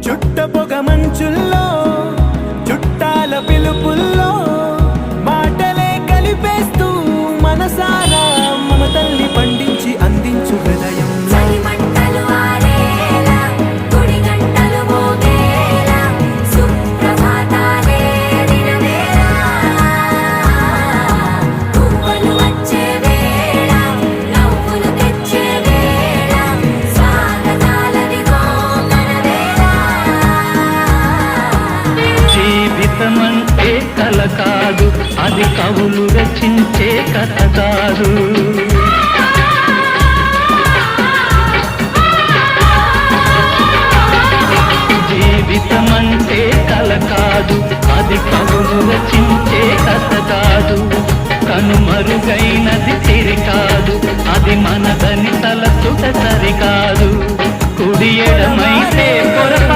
చుట్ట పొగ మంచుల్లో చుట్టాల పిలుపుల్లో మాటలే కలిపేస్తూ మనసారా మమతల్ని పండించి అందించు హృదయం జీవితమంటే కల కాదు, అది కవులు రచించే కథ కాదు.